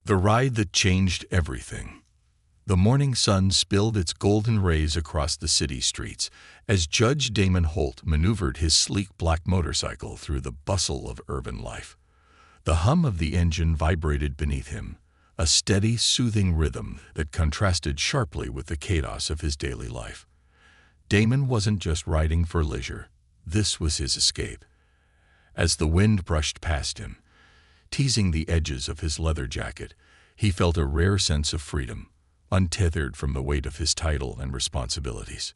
The ride that changed everything. The morning sun spilled its golden rays across the city streets as Judge Damon Holt maneuvered his sleek black motorcycle through the bustle of urban life. The hum of the engine vibrated beneath him, a steady, soothing rhythm that contrasted sharply with the chaos of his daily life. Damon wasn't just riding for leisure. This was his escape. As the wind brushed past him, teasing the edges of his leather jacket, he felt a rare sense of freedom, untethered from the weight of his title and responsibilities.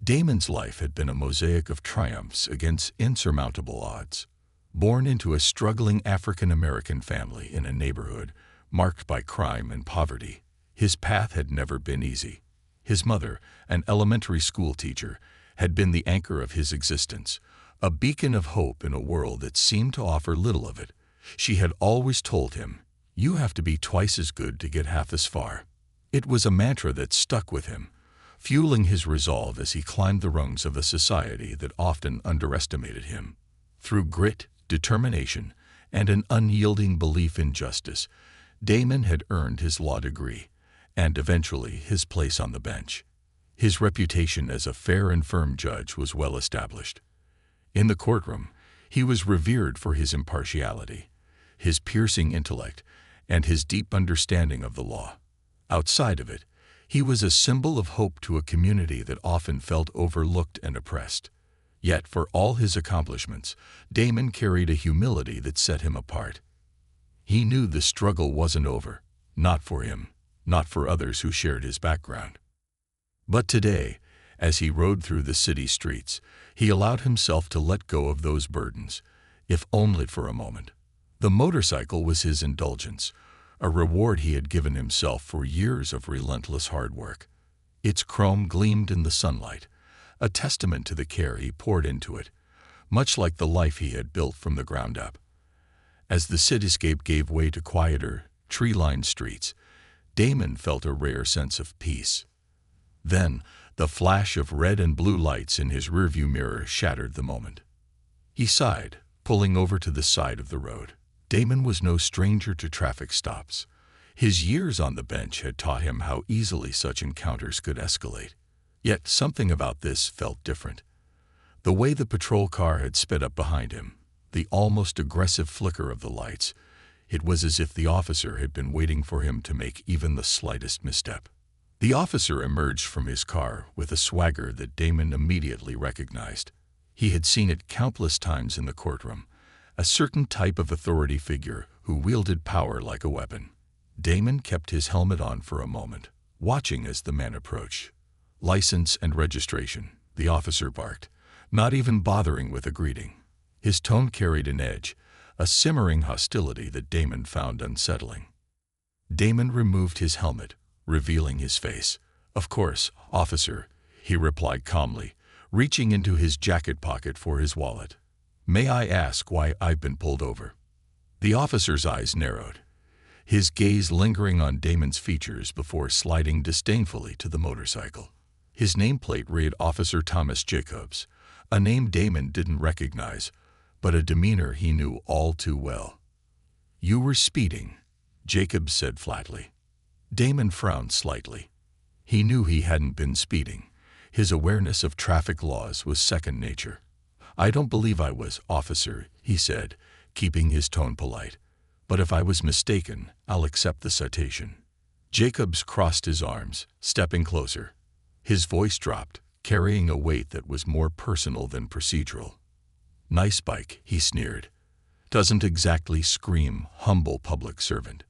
Damon's life had been a mosaic of triumphs against insurmountable odds. Born into a struggling African-American family in a neighborhood marked by crime and poverty, his path had never been easy. His mother, an elementary school teacher, had been the anchor of his existence, a beacon of hope in a world that seemed to offer little of it. She had always told him, "You have to be twice as good to get half as far." It was a mantra that stuck with him, fueling his resolve as he climbed the rungs of a society that often underestimated him. Through grit, determination, and an unyielding belief in justice, Damon had earned his law degree, and eventually his place on the bench. His reputation as a fair and firm judge was well established. In the courtroom, he was revered for his impartiality, his piercing intellect, and his deep understanding of the law. Outside of it, he was a symbol of hope to a community that often felt overlooked and oppressed. Yet, for all his accomplishments, Damon carried a humility that set him apart. He knew the struggle wasn't over, not for him, not for others who shared his background. But today, as he rode through the city streets, he allowed himself to let go of those burdens, if only for a moment. The motorcycle was his indulgence, a reward he had given himself for years of relentless hard work. Its chrome gleamed in the sunlight, a testament to the care he poured into it, much like the life he had built from the ground up. As the cityscape gave way to quieter, tree-lined streets, Damon felt a rare sense of peace. Then, the flash of red and blue lights in his rearview mirror shattered the moment. He sighed, pulling over to the side of the road. Damon was no stranger to traffic stops. His years on the bench had taught him how easily such encounters could escalate. Yet something about this felt different. The way the patrol car had sped up behind him, the almost aggressive flicker of the lights, it was as if the officer had been waiting for him to make even the slightest misstep. The officer emerged from his car with a swagger that Damon immediately recognized. He had seen it countless times in the courtroom, a certain type of authority figure who wielded power like a weapon. Damon kept his helmet on for a moment, watching as the man approached. "License and registration," the officer barked, not even bothering with a greeting. His tone carried an edge, a simmering hostility that Damon found unsettling. Damon removed his helmet, revealing his face. "Of course, officer," he replied calmly, reaching into his jacket pocket for his wallet. "May I ask why I've been pulled over?" The officer's eyes narrowed, his gaze lingering on Damon's features before sliding disdainfully to the motorcycle. His nameplate read Officer Thomas Jacobs, a name Damon didn't recognize, but a demeanor he knew all too well. "You were speeding," Jacobs said flatly. Damon frowned slightly. He knew he hadn't been speeding. His awareness of traffic laws was second nature. "I don't believe I was, officer," he said, keeping his tone polite. "But if I was mistaken, I'll accept the citation." Jacobs crossed his arms, stepping closer. His voice dropped, carrying a weight that was more personal than procedural. "Nice bike," he sneered. "Doesn't exactly scream humble public servant."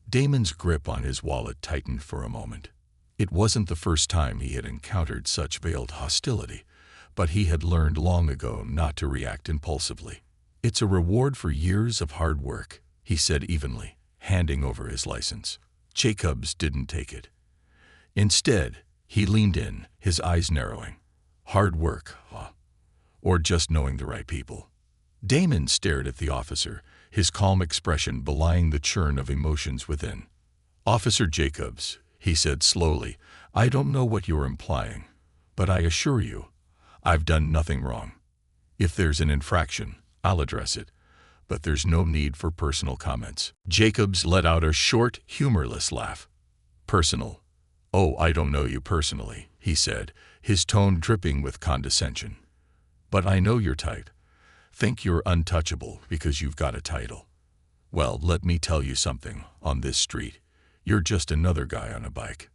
Damon's grip on his wallet tightened for a moment. It wasn't the first time he had encountered such veiled hostility, but he had learned long ago not to react impulsively. "It's a reward for years of hard work," he said evenly, handing over his license. Jacobs didn't take it. Instead, he leaned in, his eyes narrowing. "Hard work, huh? Or just knowing the right people?" Damon stared at the officer, his calm expression belying the churn of emotions within. "Officer Jacobs," he said slowly, "I don't know what you're implying, but I assure you, I've done nothing wrong. If there's an infraction, I'll address it. but there's no need for personal comments." Jacobs let out a short, humorless laugh. "Personal? Oh, I don't know you personally," he said, his tone dripping with condescension. "But I know your type. Think you're untouchable because you've got a title. Well, let me tell you something. On this street, you're just another guy on a bike."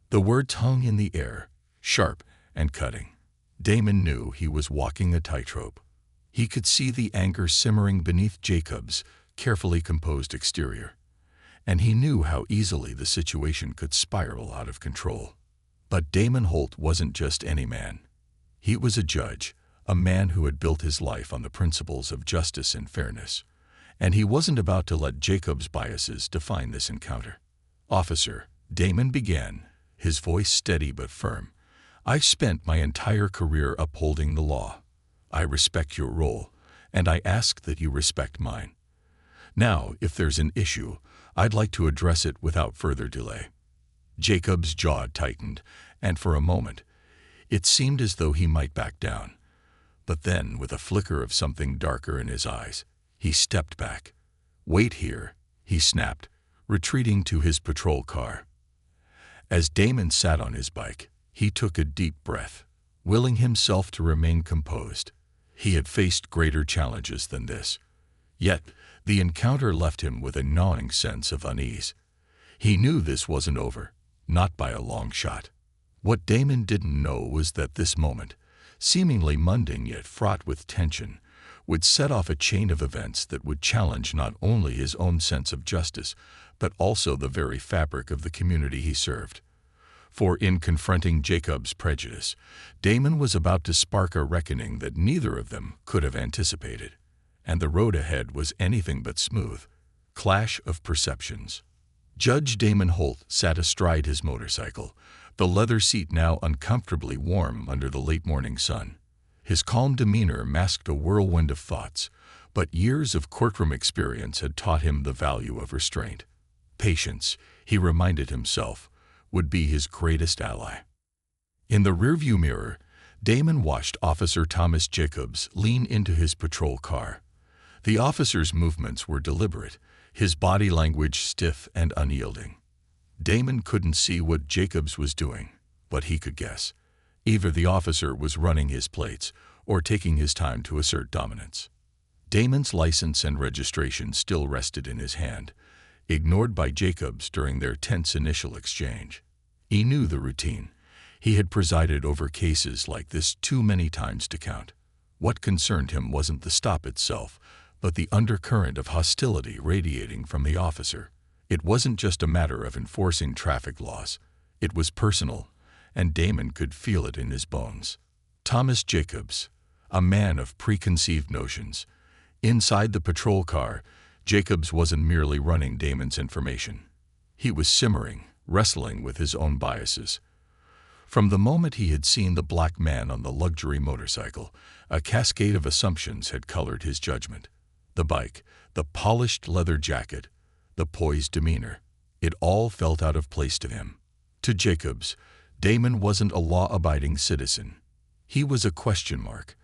The words hung in the air, sharp and cutting. Damon knew he was walking a tightrope. He could see the anger simmering beneath Jacobs' carefully composed exterior, and he knew how easily the situation could spiral out of control. But Damon Holt wasn't just any man. He was a judge, a man who had built his life on the principles of justice and fairness, and he wasn't about to let Jacobs' biases define this encounter. "Officer," Damon began, his voice steady but firm, "I've spent my entire career upholding the law. I respect your role, and I ask that you respect mine. Now, if there's an issue, I'd like to address it without further delay." Jacobs' jaw tightened, and for a moment, it seemed as though he might back down. But then, with a flicker of something darker in his eyes, he stepped back. "Wait here," he snapped, retreating to his patrol car. As Damon sat on his bike, he took a deep breath, willing himself to remain composed. He had faced greater challenges than this. Yet, the encounter left him with a gnawing sense of unease. He knew this wasn't over, not by a long shot. What Damon didn't know was that this moment, seemingly mundane yet fraught with tension, would set off a chain of events that would challenge not only his own sense of justice, but also the very fabric of the community he served. For in confronting Jacobs' prejudice, Damon was about to spark a reckoning that neither of them could have anticipated, and the road ahead was anything but smooth. Clash of perceptions. Judge Damon Holt sat astride his motorcycle, the leather seat now uncomfortably warm under the late morning sun. His calm demeanor masked a whirlwind of thoughts, but years of courtroom experience had taught him the value of restraint. Patience, he reminded himself, would be his greatest ally. In the rearview mirror, Damon watched Officer Thomas Jacobs lean into his patrol car. The officer's movements were deliberate, his body language stiff and unyielding. Damon couldn't see what Jacobs was doing, but he could guess. Either the officer was running his plates or taking his time to assert dominance. Damon's license and registration still rested in his hand, ignored by Jacobs during their tense initial exchange. He knew the routine. He had presided over cases like this too many times to count. What concerned him wasn't the stop itself, but the undercurrent of hostility radiating from the officer. It wasn't just a matter of enforcing traffic laws. It was personal, and Damon could feel it in his bones. Thomas Jacobs, a man of preconceived notions. Inside the patrol car, Jacobs wasn't merely running Damon's information. He was simmering, wrestling with his own biases. From the moment he had seen the black man on the luxury motorcycle, a cascade of assumptions had colored his judgment. The bike, the polished leather jacket, the poised demeanor, it all felt out of place to him. To Jacobs, Damon wasn't a law-abiding citizen. He was a question mark,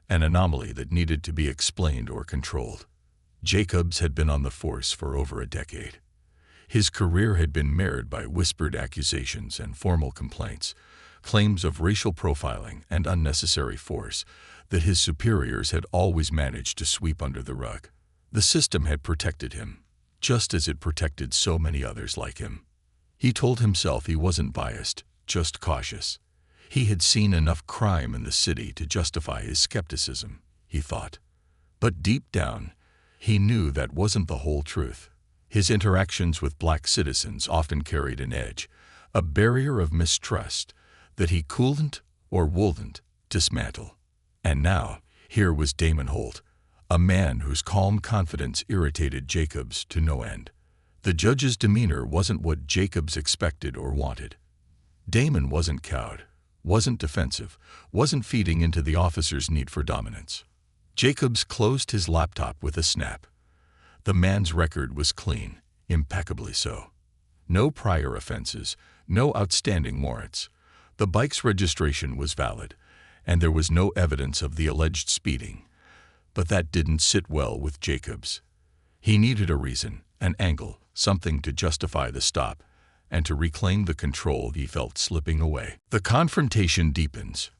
an anomaly that needed to be explained or controlled. Jacobs had been on the force for over a decade. His career had been marred by whispered accusations and formal complaints, claims of racial profiling and unnecessary force that his superiors had always managed to sweep under the rug. The system had protected him, just as it protected so many others like him. He told himself he wasn't biased, just cautious. He had seen enough crime in the city to justify his skepticism, he thought. But deep down, he knew that wasn't the whole truth. His interactions with black citizens often carried an edge, a barrier of mistrust that he couldn't or wouldn't dismantle. And now, here was Damon Holt, a man whose calm confidence irritated Jacobs to no end. The judge's demeanor wasn't what Jacobs expected or wanted. Damon wasn't cowed, wasn't defensive, wasn't feeding into the officer's need for dominance. Jacobs closed his laptop with a snap. The man's record was clean, impeccably so. No prior offenses, no outstanding warrants. The bike's registration was valid, and there was no evidence of the alleged speeding. But that didn't sit well with Jacobs. He needed a reason, an angle, something to justify the stop, and to reclaim the control he felt slipping away. The confrontation deepens.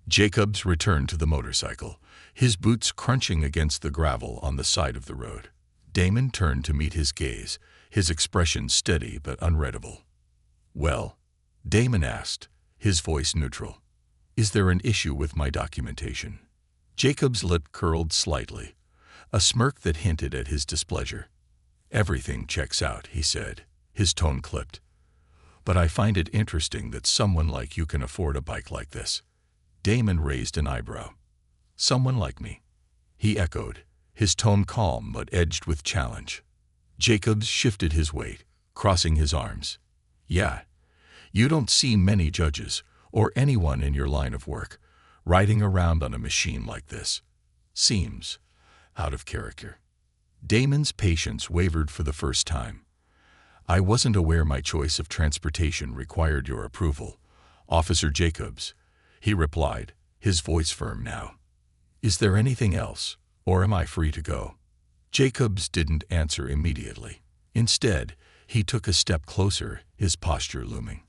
Jacobs returned to the motorcycle, his boots crunching against the gravel on the side of the road. Damon turned to meet his gaze, his expression steady but unreadable. "Well?" Damon asked, his voice neutral. "Is there an issue with my documentation?" Jacob's lip curled slightly, a smirk that hinted at his displeasure. "Everything checks out," he said, his tone clipped. "But I find it interesting that someone like you can afford a bike like this." Damon raised an eyebrow. "Someone like me?" he echoed, his tone calm but edged with challenge. Jacobs shifted his weight, crossing his arms. "Yeah, you don't see many judges, or anyone in your line of work, riding around on a machine like this. Seems out of character." Damon's patience wavered for the first time. "I wasn't aware my choice of transportation required your approval, Officer Jacobs," he replied, his voice firm now. "Is there anything else, or am I free to go?" Jacobs didn't answer immediately. Instead, he took a step closer, his posture looming.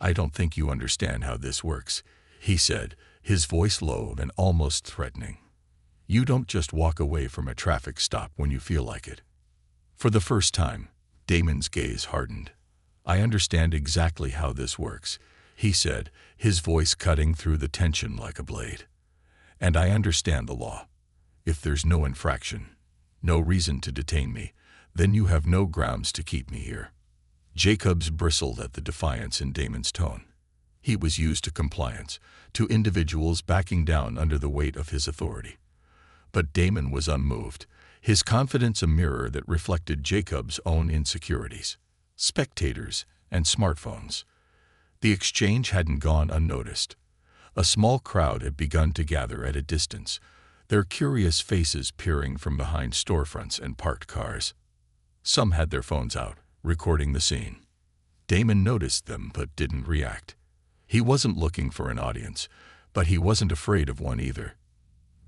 "I don't think you understand how this works," he said, his voice low and almost threatening. "You don't just walk away from a traffic stop when you feel like it." For the first time, Damon's gaze hardened. "I understand exactly how this works," he said, his voice cutting through the tension like a blade. "And I understand the law. If there's no infraction, no reason to detain me, then you have no grounds to keep me here." Jacobs bristled at the defiance in Damon's tone. He was used to compliance, to individuals backing down under the weight of his authority. But Damon was unmoved, his confidence a mirror that reflected Jacobs' own insecurities, spectators, and smartphones. The exchange hadn't gone unnoticed. A small crowd had begun to gather at a distance, their curious faces peering from behind storefronts and parked cars. Some had their phones out, recording the scene. Damon noticed them but didn't react. He wasn't looking for an audience, but he wasn't afraid of one either.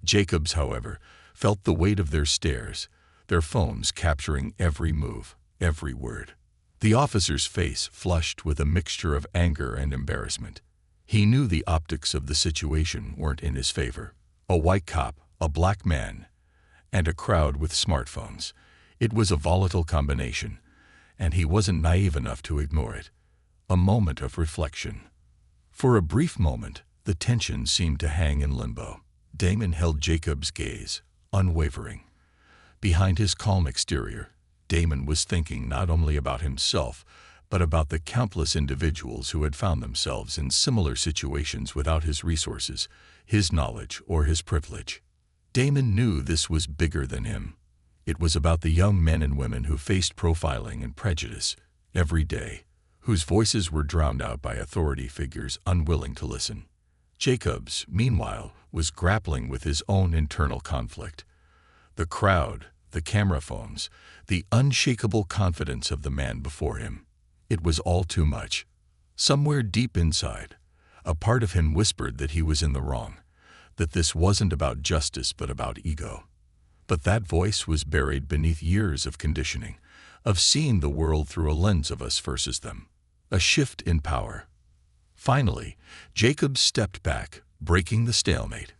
Jacobs, however, felt the weight of their stares, their phones capturing every move, every word. The officer's face flushed with a mixture of anger and embarrassment. He knew the optics of the situation weren't in his favor. A white cop, a black man, and a crowd with smartphones. It was a volatile combination, and he wasn't naive enough to ignore it. A moment of reflection. For a brief moment, the tension seemed to hang in limbo. Damon held Jacobs' gaze, unwavering. Behind his calm exterior, Damon was thinking not only about himself, but about the countless individuals who had found themselves in similar situations without his resources, his knowledge, or his privilege. Damon knew this was bigger than him. It was about the young men and women who faced profiling and prejudice every day, whose voices were drowned out by authority figures unwilling to listen. Jacobs, meanwhile, was grappling with his own internal conflict. The crowd, the camera phones, the unshakable confidence of the man before him. It was all too much. Somewhere deep inside, a part of him whispered that he was in the wrong, that this wasn't about justice but about ego. But that voice was buried beneath years of conditioning, of seeing the world through a lens of us versus them. A shift in power. Finally, Jacobs stepped back, breaking the stalemate.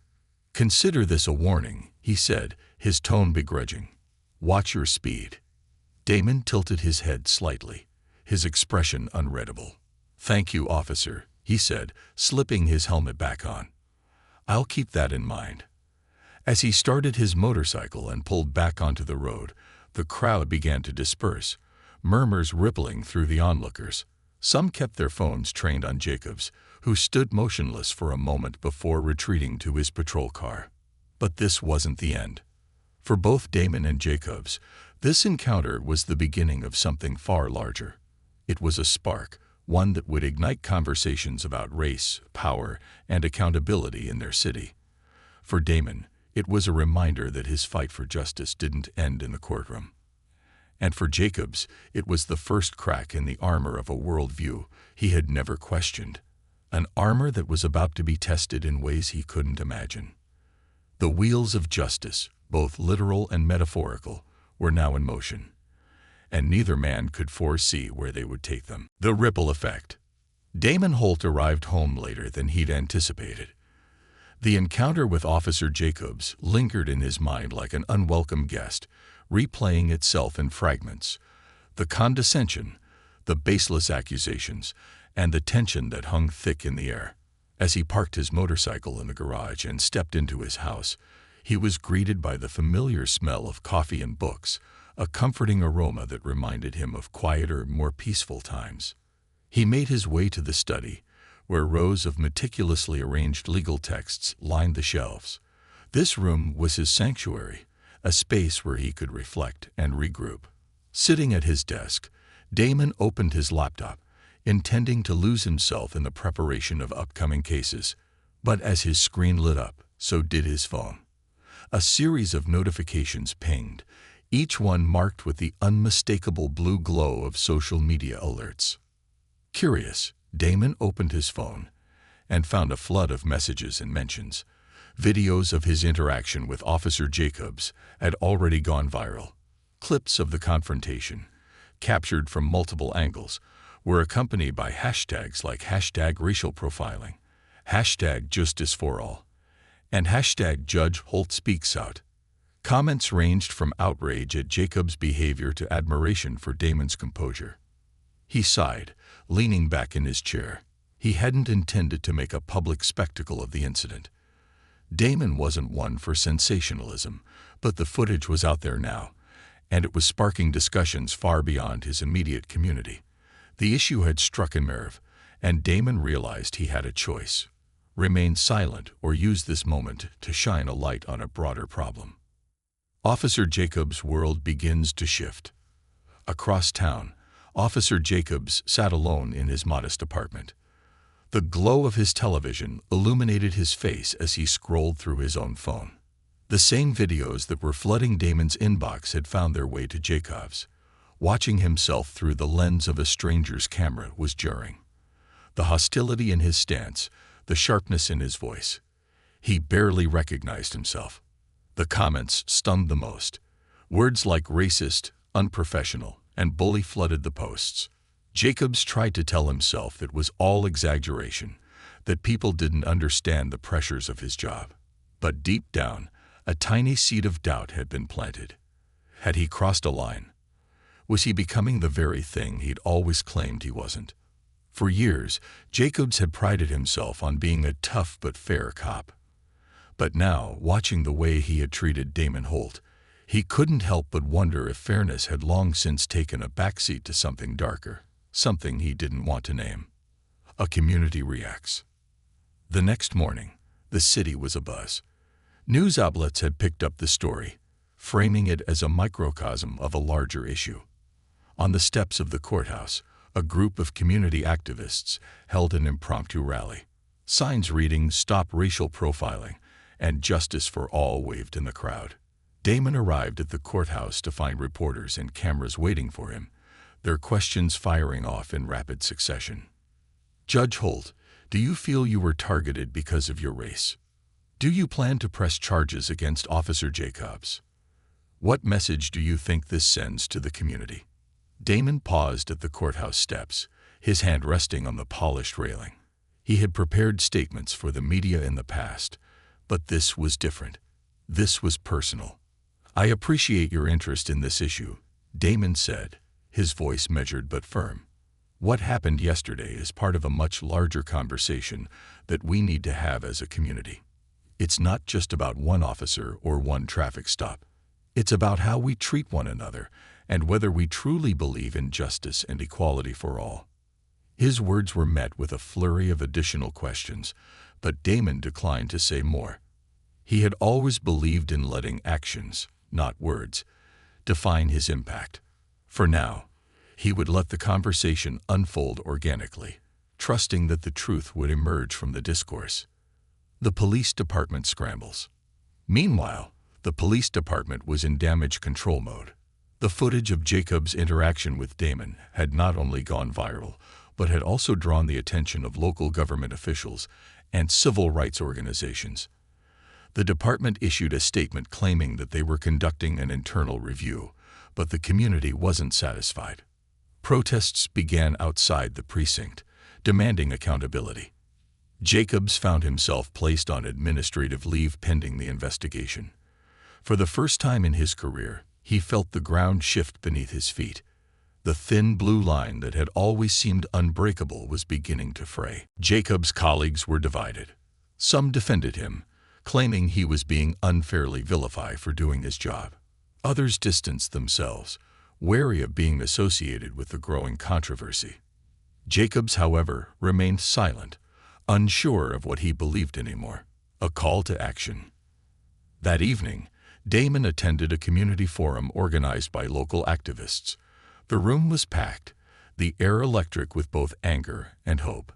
"Consider this a warning," he said, his tone begrudging. "Watch your speed." Damon tilted his head slightly, his expression unreadable. "Thank you, officer," he said, slipping his helmet back on. "I'll keep that in mind." As he started his motorcycle and pulled back onto the road, the crowd began to disperse, murmurs rippling through the onlookers. Some kept their phones trained on Jacobs, who stood motionless for a moment before retreating to his patrol car. But this wasn't the end. For both Damon and Jacobs, this encounter was the beginning of something far larger. It was a spark, one that would ignite conversations about race, power, and accountability in their city. For Damon, it was a reminder that his fight for justice didn't end in the courtroom. And for Jacobs, it was the first crack in the armor of a worldview he had never questioned, an armor that was about to be tested in ways he couldn't imagine. The wheels of justice, both literal and metaphorical, were now in motion, and neither man could foresee where they would take them. The ripple effect. Damon Holt arrived home later than he'd anticipated. The encounter with Officer Jacobs lingered in his mind like an unwelcome guest, replaying itself in fragments. The condescension, the baseless accusations, and the tension that hung thick in the air. As he parked his motorcycle in the garage and stepped into his house, he was greeted by the familiar smell of coffee and books, a comforting aroma that reminded him of quieter, more peaceful times. He made his way to the study, where rows of meticulously arranged legal texts lined the shelves. This room was his sanctuary, a space where he could reflect and regroup. Sitting at his desk, Damon opened his laptop, intending to lose himself in the preparation of upcoming cases. But as his screen lit up, so did his phone. A series of notifications pinged, each one marked with the unmistakable blue glow of social media alerts. Curious, Damon opened his phone and found a flood of messages and mentions. Videos of his interaction with Officer Jacobs had already gone viral. Clips of the confrontation, captured from multiple angles, were accompanied by hashtags like #racial profiling, #justice4all, and #JudgeHoltSpeaksOut. Comments ranged from outrage at Jacobs' behavior to admiration for Damon's composure. He sighed, leaning back in his chair. He hadn't intended to make a public spectacle of the incident. Damon wasn't one for sensationalism, but the footage was out there now, and it was sparking discussions far beyond his immediate community. The issue had struck a nerve, and Damon realized he had a choice: remain silent or use this moment to shine a light on a broader problem. Officer Jacobs' world begins to shift. Across town, Officer Jacobs sat alone in his modest apartment. The glow of his television illuminated his face as he scrolled through his own phone. The same videos that were flooding Damon's inbox had found their way to Jacobs. Watching himself through the lens of a stranger's camera was jarring. The hostility in his stance, the sharpness in his voice. He barely recognized himself. The comments stung the most. Words like racist, unprofessional, and bully flooded the posts. Jacobs tried to tell himself it was all exaggeration, that people didn't understand the pressures of his job. But deep down, a tiny seed of doubt had been planted. Had he crossed a line? Was he becoming the very thing he'd always claimed he wasn't? For years, Jacobs had prided himself on being a tough but fair cop. But now, watching the way he had treated Damon Holt, he couldn't help but wonder if fairness had long since taken a backseat to something darker, something he didn't want to name. A community reacts. The next morning, the city was abuzz. News outlets had picked up the story, framing it as a microcosm of a larger issue. On the steps of the courthouse, a group of community activists held an impromptu rally. Signs reading "Stop Racial Profiling" and "Justice for All" waved in the crowd. Damon arrived at the courthouse to find reporters and cameras waiting for him, their questions firing off in rapid succession. "Judge Holt, do you feel you were targeted because of your race? Do you plan to press charges against Officer Jacobs? What message do you think this sends to the community?" Damon paused at the courthouse steps, his hand resting on the polished railing. He had prepared statements for the media in the past, but this was different. This was personal. "I appreciate your interest in this issue," Damon said, his voice measured but firm. "What happened yesterday is part of a much larger conversation that we need to have as a community. It's not just about one officer or one traffic stop. It's about how we treat one another and whether we truly believe in justice and equality for all." His words were met with a flurry of additional questions, but Damon declined to say more. He had always believed in letting actions, not words, define his impact. For now, he would let the conversation unfold organically, trusting that the truth would emerge from the discourse. The police department scrambles. Meanwhile, the police department was in damage control mode. The footage of Jacobs' interaction with Damon had not only gone viral, but had also drawn the attention of local government officials and civil rights organizations. The department issued a statement claiming that they were conducting an internal review, but the community wasn't satisfied. Protests began outside the precinct, demanding accountability. Jacobs found himself placed on administrative leave pending the investigation. For the first time in his career, he felt the ground shift beneath his feet. The thin blue line that had always seemed unbreakable was beginning to fray. Jacobs' colleagues were divided. Some defended him, claiming he was being unfairly vilified for doing his job. Others distanced themselves, wary of being associated with the growing controversy. Jacobs, however, remained silent, unsure of what he believed anymore. A call to action. That evening, Damon attended a community forum organized by local activists. The room was packed, the air electric with both anger and hope.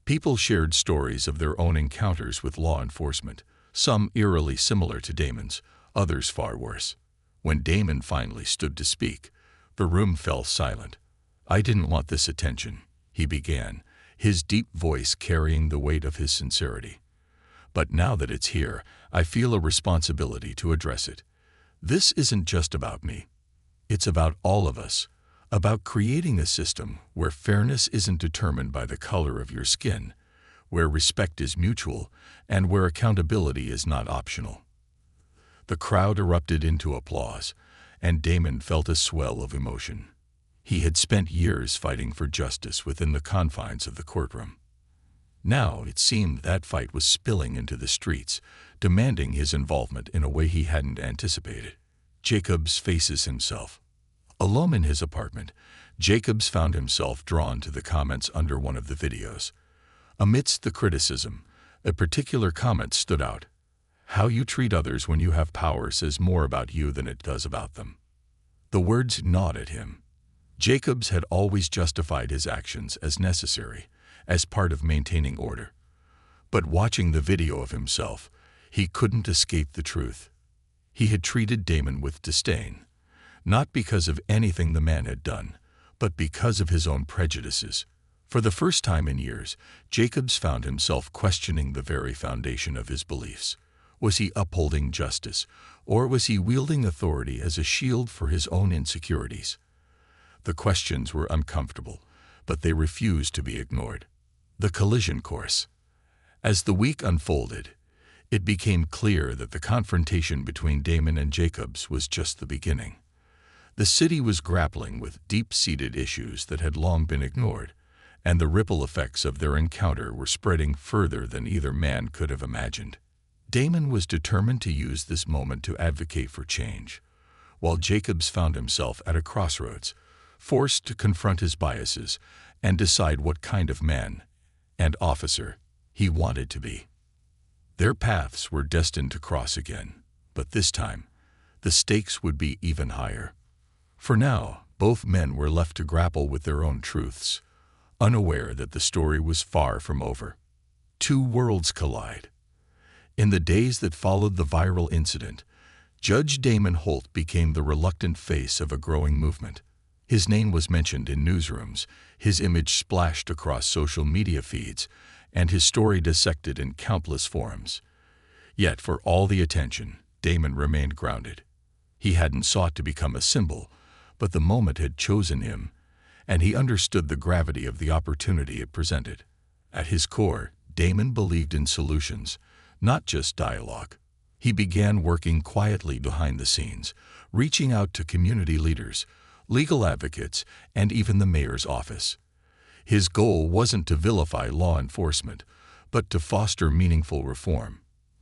People shared stories of their own encounters with law enforcement, some eerily similar to Damon's, others far worse. When Damon finally stood to speak, the room fell silent. "I didn't want this attention," he began, his deep voice carrying the weight of his sincerity. "But now that it's here, I feel a responsibility to address it. This isn't just about me. It's about all of us, about creating a system where fairness isn't determined by the color of your skin, where respect is mutual, and where accountability is not optional." The crowd erupted into applause, and Damon felt a swell of emotion. He had spent years fighting for justice within the confines of the courtroom. Now it seemed that fight was spilling into the streets, demanding his involvement in a way he hadn't anticipated. Jacobs faces himself. Alone in his apartment, Jacobs found himself drawn to the comments under one of the videos. Amidst the criticism, a particular comment stood out. "How you treat others when you have power says more about you than it does about them." The words gnawed at him. Jacobs had always justified his actions as necessary, as part of maintaining order. But watching the video of himself, he couldn't escape the truth. He had treated Damon with disdain, not because of anything the man had done, but because of his own prejudices. For the first time in years, Jacobs found himself questioning the very foundation of his beliefs. Was he upholding justice, or was he wielding authority as a shield for his own insecurities? The questions were uncomfortable, but they refused to be ignored. The collision course. As the week unfolded, it became clear that the confrontation between Damon and Jacobs was just the beginning. The city was grappling with deep-seated issues that had long been ignored, and the ripple effects of their encounter were spreading further than either man could have imagined. Damon was determined to use this moment to advocate for change, while Jacobs found himself at a crossroads, forced to confront his biases and decide what kind of man and officer he wanted to be. Their paths were destined to cross again, but this time, the stakes would be even higher. For now, both men were left to grapple with their own truths, unaware that the story was far from over. Two worlds collide. In the days that followed the viral incident, Judge Damon Holt became the reluctant face of a growing movement. His name was mentioned in newsrooms, his image splashed across social media feeds, and his story dissected in countless forums. Yet, for all the attention, Damon remained grounded. He hadn't sought to become a symbol, but the moment had chosen him, and he understood the gravity of the opportunity it presented. At his core, Damon believed in solutions, not just dialogue. He began working quietly behind the scenes, reaching out to community leaders, legal advocates, and even the mayor's office. His goal wasn't to vilify law enforcement, but to foster meaningful reform.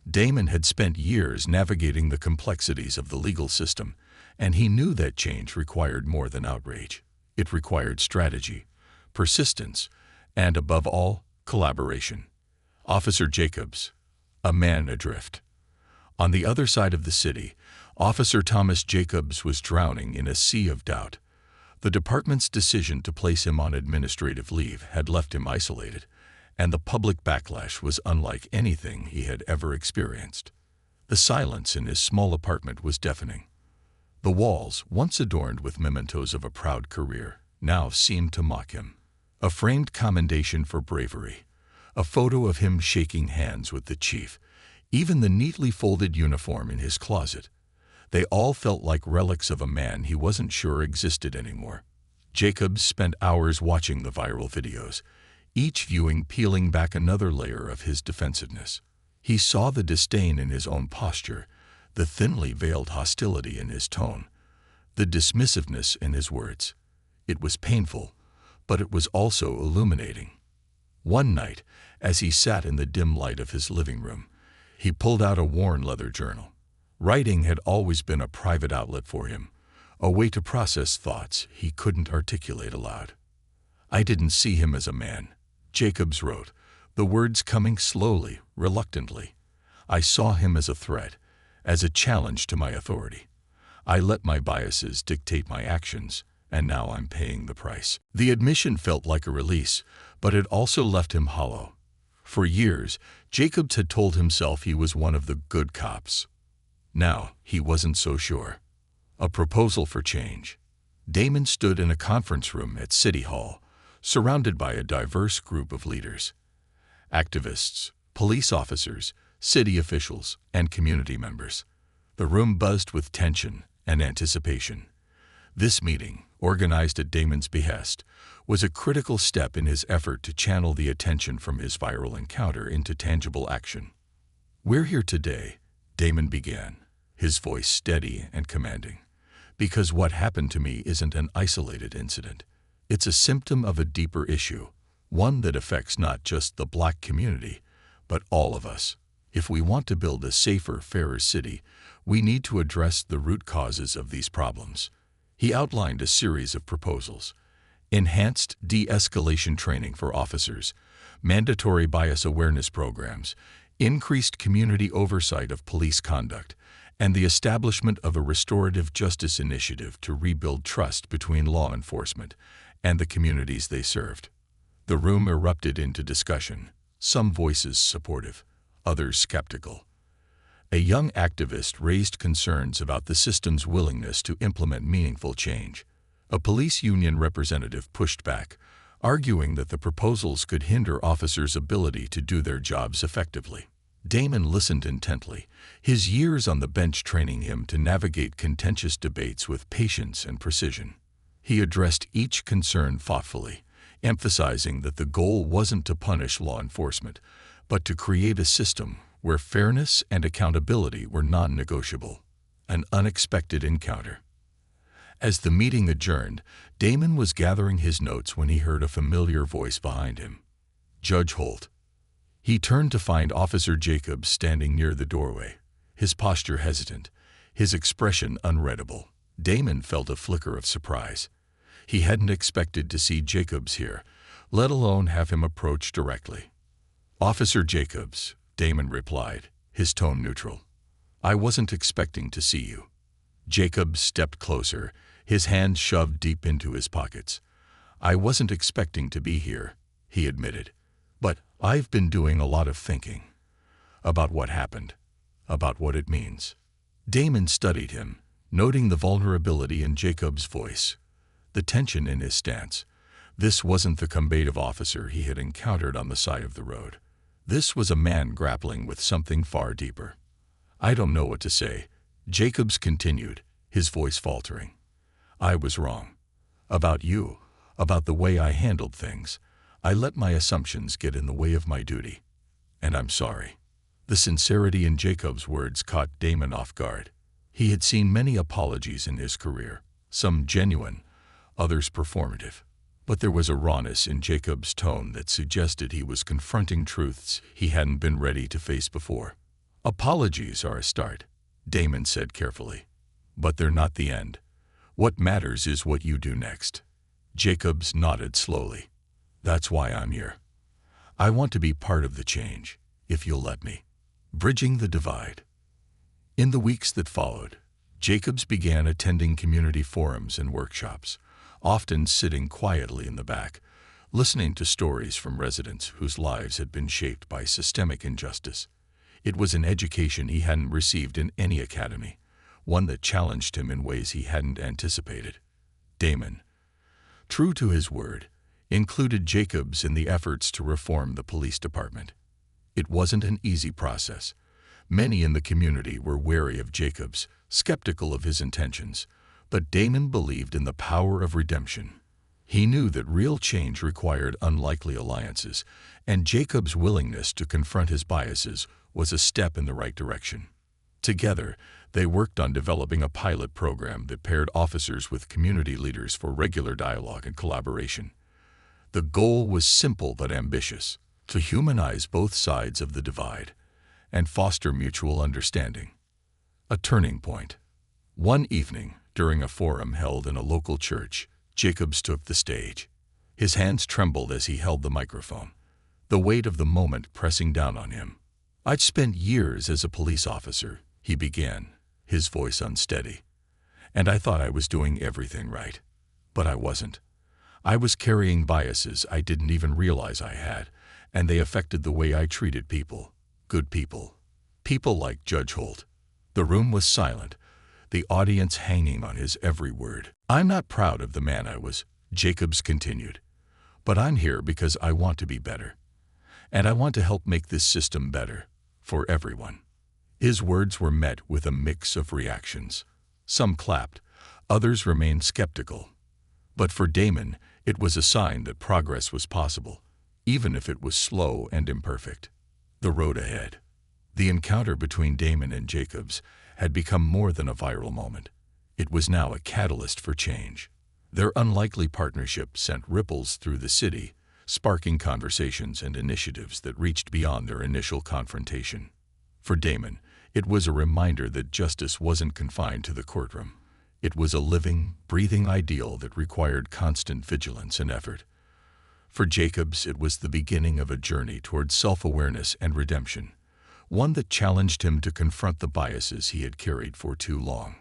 Damon had spent years navigating the complexities of the legal system, and he knew that change required more than outrage. It required strategy, persistence, and above all, collaboration. Officer Jacobs, a man adrift. On the other side of the city, Officer Thomas Jacobs was drowning in a sea of doubt. The department's decision to place him on administrative leave had left him isolated, and the public backlash was unlike anything he had ever experienced. The silence in his small apartment was deafening. The walls, once adorned with mementos of a proud career, now seemed to mock him. A framed commendation for bravery, a photo of him shaking hands with the chief, even the neatly folded uniform in his closet. They all felt like relics of a man he wasn't sure existed anymore. Jacobs spent hours watching the viral videos, each viewing peeling back another layer of his defensiveness. He saw the disdain in his own posture, the thinly veiled hostility in his tone, the dismissiveness in his words. It was painful, but it was also illuminating. One night, as he sat in the dim light of his living room, he pulled out a worn leather journal. Writing had always been a private outlet for him, a way to process thoughts he couldn't articulate aloud. "I didn't see him as a man," Jacobs wrote, the words coming slowly, reluctantly. "I saw him as a threat, as a challenge to my authority. I let my biases dictate my actions, and now I'm paying the price." The admission felt like a release, but it also left him hollow. For years, Jacobs had told himself he was one of the good cops. Now, he wasn't so sure. A proposal for change. Damon stood in a conference room at City Hall, surrounded by a diverse group of leaders. Activists, police officers, city officials, and community members. The room buzzed with tension and anticipation. This meeting, organized at Damon's behest, was a critical step in his effort to channel the attention from his viral encounter into tangible action. "We're here today," Damon began, his voice steady and commanding, "because what happened to me isn't an isolated incident. It's a symptom of a deeper issue, one that affects not just the Black community, but all of us. If we want to build a safer, fairer city, we need to address the root causes of these problems." He outlined a series of proposals: enhanced de-escalation training for officers, mandatory bias awareness programs, increased community oversight of police conduct, and the establishment of a restorative justice initiative to rebuild trust between law enforcement and the communities they served. The room erupted into discussion, some voices supportive, others skeptical. A young activist raised concerns about the system's willingness to implement meaningful change. A police union representative pushed back, arguing that the proposals could hinder officers' ability to do their jobs effectively. Damon listened intently, his years on the bench training him to navigate contentious debates with patience and precision. He addressed each concern thoughtfully, emphasizing that the goal wasn't to punish law enforcement, but to create a system where fairness and accountability were non-negotiable. An unexpected encounter. As the meeting adjourned, Damon was gathering his notes when he heard a familiar voice behind him. Judge Holt. He turned to find Officer Jacobs standing near the doorway, his posture hesitant, his expression unreadable. Damon felt a flicker of surprise. He hadn't expected to see Jacobs here, let alone have him approach directly. "Officer Jacobs," Damon replied, his tone neutral. "I wasn't expecting to see you." Jacobs stepped closer, his hands shoved deep into his pockets. "I wasn't expecting to be here," he admitted. "But I've been doing a lot of thinking. About what happened. About what it means." Damon studied him, noting the vulnerability in Jacobs' voice, the tension in his stance. This wasn't the combative officer he had encountered on the side of the road. This was a man grappling with something far deeper. "I don't know what to say," Jacobs continued, his voice faltering. "I was wrong. About you, about the way I handled things. I let my assumptions get in the way of my duty. And I'm sorry." The sincerity in Jacobs' words caught Damon off guard. He had seen many apologies in his career, some genuine, others performative. But there was a rawness in Jacobs' tone that suggested he was confronting truths he hadn't been ready to face before. "Apologies are a start," Damon said carefully. "But they're not the end. What matters is what you do next." Jacobs nodded slowly. "That's why I'm here. I want to be part of the change, if you'll let me." Bridging the divide. In the weeks that followed, Jacobs began attending community forums and workshops, often sitting quietly in the back, listening to stories from residents whose lives had been shaped by systemic injustice. It was an education he hadn't received in any academy, one that challenged him in ways he hadn't anticipated. Damon, true to his word, included Jacobs in the efforts to reform the police department. It wasn't an easy process. Many in the community were wary of Jacobs, skeptical of his intentions, but Damon believed in the power of redemption. He knew that real change required unlikely alliances, and Jacob's willingness to confront his biases was a step in the right direction. Together, they worked on developing a pilot program that paired officers with community leaders for regular dialogue and collaboration. The goal was simple but ambitious: to humanize both sides of the divide and foster mutual understanding. A turning point. One evening, during a forum held in a local church, Jacobs took the stage. His hands trembled as he held the microphone, the weight of the moment pressing down on him. "I'd spent years as a police officer," he began, his voice unsteady, "and I thought I was doing everything right. But I wasn't. I was carrying biases I didn't even realize I had, and they affected the way I treated people. Good people. People like Judge Holt." The room was silent, the audience hanging on his every word. "I'm not proud of the man I was," Jacobs continued, "but I'm here because I want to be better. And I want to help make this system better, for everyone." His words were met with a mix of reactions. Some clapped, others remained skeptical. But for Damon, it was a sign that progress was possible, even if it was slow and imperfect. The road ahead. The encounter between Damon and Jacobs had become more than a viral moment. It was now a catalyst for change. Their unlikely partnership sent ripples through the city, sparking conversations and initiatives that reached beyond their initial confrontation. For Damon, it was a reminder that justice wasn't confined to the courtroom. It was a living, breathing ideal that required constant vigilance and effort. For Jacobs, it was the beginning of a journey toward self-awareness and redemption, one that challenged him to confront the biases he had carried for too long.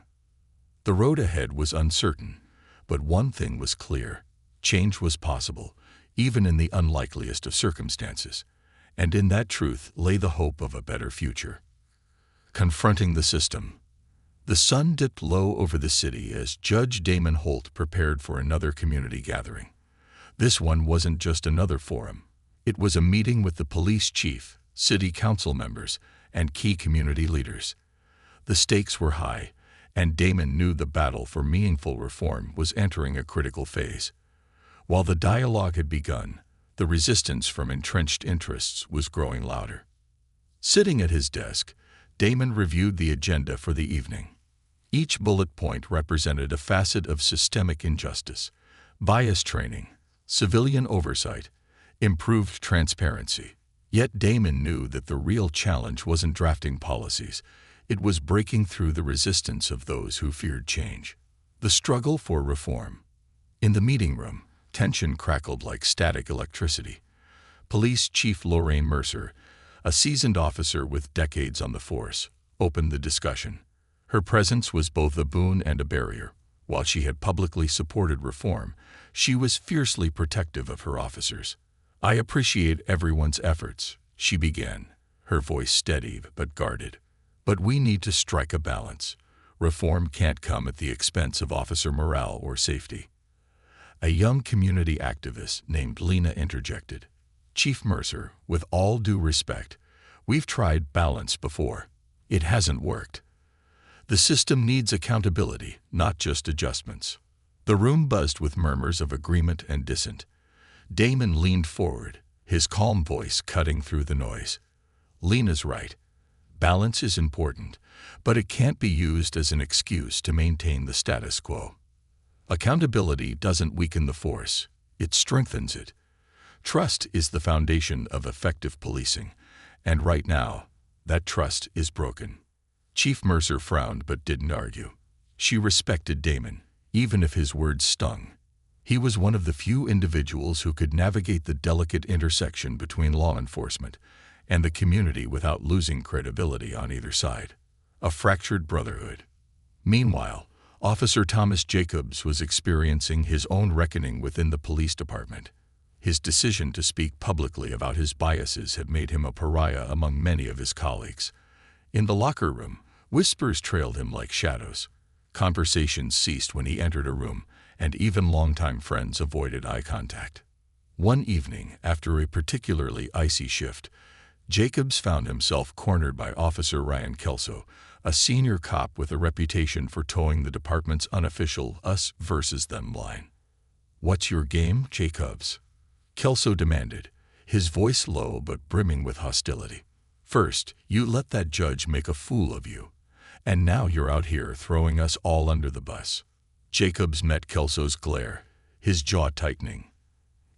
The road ahead was uncertain, but one thing was clear: change was possible, even in the unlikeliest of circumstances, and in that truth lay the hope of a better future. Confronting the system. The sun dipped low over the city as Judge Damon Holt prepared for another community gathering. This one wasn't just another forum. It was a meeting with the police chief, city council members, and key community leaders. The stakes were high, and Damon knew the battle for meaningful reform was entering a critical phase. While the dialogue had begun, the resistance from entrenched interests was growing louder. Sitting at his desk, Damon reviewed the agenda for the evening. Each bullet point represented a facet of systemic injustice: bias training, civilian oversight, improved transparency. Yet Damon knew that the real challenge wasn't drafting policies. It was breaking through the resistance of those who feared change. The struggle for reform. In the meeting room, tension crackled like static electricity. Police Chief Lorraine Mercer, a seasoned officer with decades on the force, opened the discussion. Her presence was both a boon and a barrier. While she had publicly supported reform, she was fiercely protective of her officers. "I appreciate everyone's efforts," she began, her voice steady but guarded. "But we need to strike a balance. Reform can't come at the expense of officer morale or safety." A young community activist named Lena interjected. "Chief Mercer, with all due respect, we've tried balance before. It hasn't worked. The system needs accountability, not just adjustments." The room buzzed with murmurs of agreement and dissent. Damon leaned forward, his calm voice cutting through the noise. "Lena's right. Balance is important, but it can't be used as an excuse to maintain the status quo. Accountability doesn't weaken the force, it strengthens it. Trust is the foundation of effective policing, and right now, that trust is broken." Chief Mercer frowned but didn't argue. She respected Damon, even if his words stung. He was one of the few individuals who could navigate the delicate intersection between law enforcement and the community without losing credibility on either side. A fractured brotherhood. Meanwhile, Officer Thomas Jacobs was experiencing his own reckoning within the police department. His decision to speak publicly about his biases had made him a pariah among many of his colleagues. In the locker room, whispers trailed him like shadows. Conversations ceased when he entered a room, and even longtime friends avoided eye contact. One evening, after a particularly icy shift, Jacobs found himself cornered by Officer Ryan Kelso, a senior cop with a reputation for towing the department's unofficial us versus them line. "What's your game, Jacobs?" Kelso demanded, his voice low but brimming with hostility. "First, you let that judge make a fool of you, and now you're out here throwing us all under the bus." Jacobs met Kelso's glare, his jaw tightening.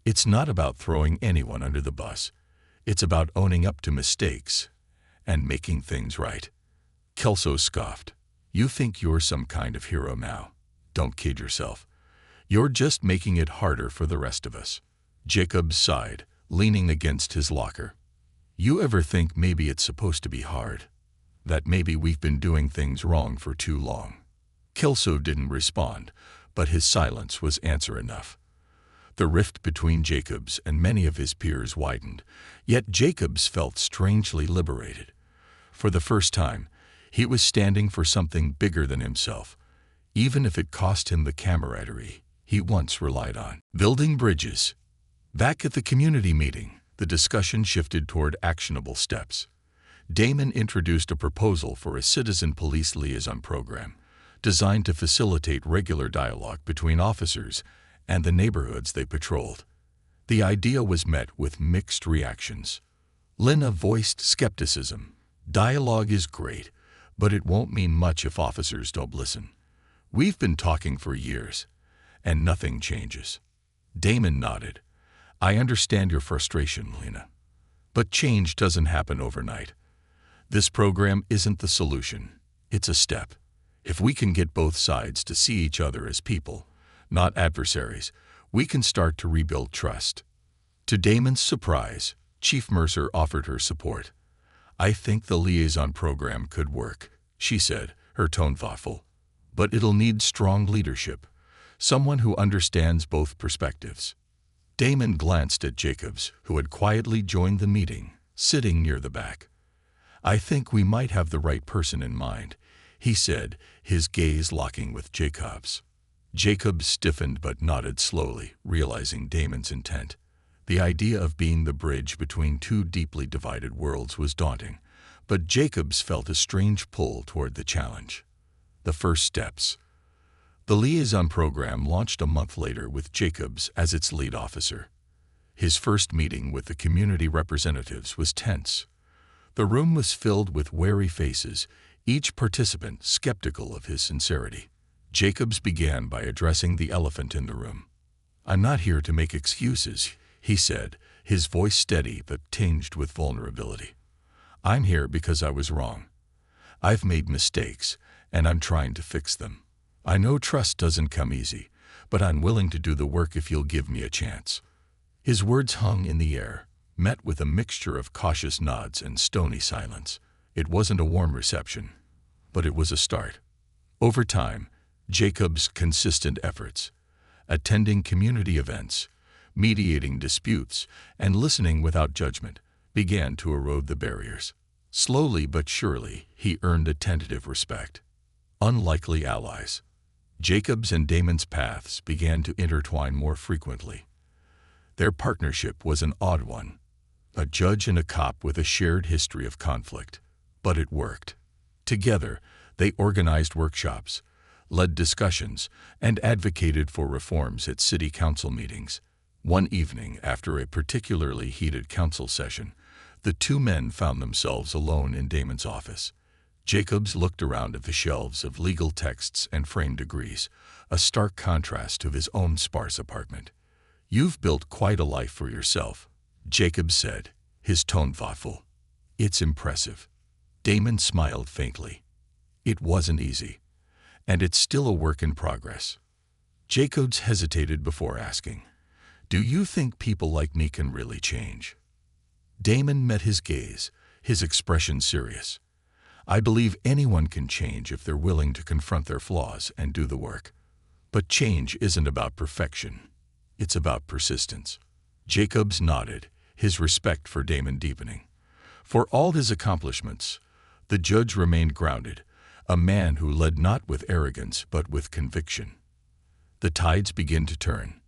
"It's not about throwing anyone under the bus. It's about owning up to mistakes and making things right." Kelso scoffed. "You think you're some kind of hero now. Don't kid yourself. You're just making it harder for the rest of us." Jacobs sighed, leaning against his locker. "You ever think maybe it's supposed to be hard? That maybe we've been doing things wrong for too long?" Kelso didn't respond, but his silence was answer enough. The rift between Jacobs and many of his peers widened, yet Jacobs felt strangely liberated. For the first time, he was standing for something bigger than himself, even if it cost him the camaraderie he once relied on. Building bridges. Back at the community meeting, the discussion shifted toward actionable steps. Damon introduced a proposal for a citizen police liaison program, designed to facilitate regular dialogue between officers and the neighborhoods they patrolled. The idea was met with mixed reactions. Lena voiced skepticism. "Dialogue is great, but it won't mean much if officers don't listen. We've been talking for years, and nothing changes." Damon nodded. "I understand your frustration, Lena. But change doesn't happen overnight. This program isn't the solution. It's a step. If we can get both sides to see each other as people, not adversaries, we can start to rebuild trust." To Damon's surprise, Chief Mercer offered her support. "I think the liaison program could work," she said, her tone thoughtful. "But it'll need strong leadership, someone who understands both perspectives." Damon glanced at Jacobs, who had quietly joined the meeting, sitting near the back. "I think we might have the right person in mind," he said, his gaze locking with Jacobs. Jacobs stiffened but nodded slowly, realizing Damon's intent. The idea of being the bridge between two deeply divided worlds was daunting, but Jacobs felt a strange pull toward the challenge. The first steps. The liaison program launched a month later with Jacobs as its lead officer. His first meeting with the community representatives was tense. The room was filled with wary faces, each participant skeptical of his sincerity. Jacobs began by addressing the elephant in the room. "I'm not here to make excuses," he said, his voice steady but tinged with vulnerability. "I'm here because I was wrong. I've made mistakes, and I'm trying to fix them. I know trust doesn't come easy, but I'm willing to do the work if you'll give me a chance." His words hung in the air, met with a mixture of cautious nods and stony silence. It wasn't a warm reception, but it was a start. Over time, Jacobs' consistent efforts, attending community events, mediating disputes, and listening without judgment, began to erode the barriers. Slowly but surely, he earned a tentative respect. Unlikely allies. Jacobs and Damon's paths began to intertwine more frequently. Their partnership was an odd one, a judge and a cop with a shared history of conflict. But it worked. Together, they organized workshops, led discussions, and advocated for reforms at city council meetings. One evening, after a particularly heated council session, the two men found themselves alone in Damon's office. Jacobs looked around at the shelves of legal texts and framed degrees, a stark contrast to his own sparse apartment. "You've built quite a life for yourself," Jacobs said, his tone thoughtful. "It's impressive." Damon smiled faintly. "It wasn't easy, and it's still a work in progress." Jacobs hesitated before asking, "Do you think people like me can really change?" Damon met his gaze, his expression serious. "I believe anyone can change if they're willing to confront their flaws and do the work. But change isn't about perfection. It's about persistence." Jacobs nodded, his respect for Damon deepening. For all his accomplishments, the judge remained grounded, a man who led not with arrogance but with conviction. The tides began to turn.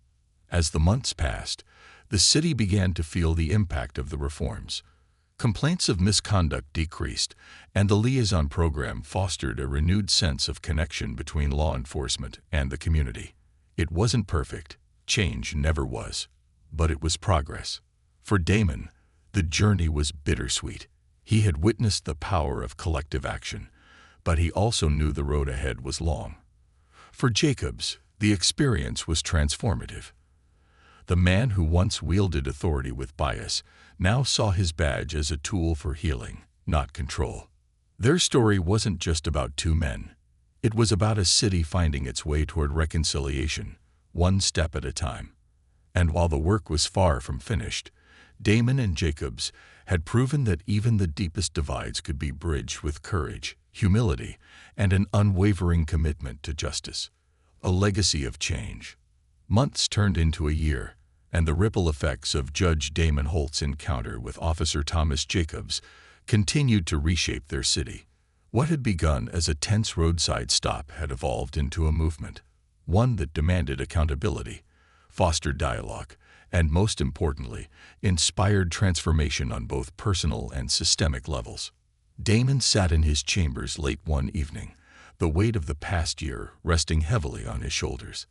As the months passed, the city began to feel the impact of the reforms. Complaints of misconduct decreased, and the liaison program fostered a renewed sense of connection between law enforcement and the community. It wasn't perfect, change never was, but it was progress. For Damon, the journey was bittersweet. He had witnessed the power of collective action, but he also knew the road ahead was long. For Jacobs, the experience was transformative. The man who once wielded authority with bias now saw his badge as a tool for healing, not control. Their story wasn't just about two men. It was about a city finding its way toward reconciliation, one step at a time. And while the work was far from finished, Damon and Jacobs had proven that even the deepest divides could be bridged with courage, humility, and an unwavering commitment to justice. A legacy of change. Months turned into a year, and the ripple effects of Judge Damon Holt's encounter with Officer Thomas Jacobs continued to reshape their city. What had begun as a tense roadside stop had evolved into a movement, one that demanded accountability, fostered dialogue, and most importantly, inspired transformation on both personal and systemic levels. Damon sat in his chambers late one evening, the weight of the past year resting heavily on his shoulders.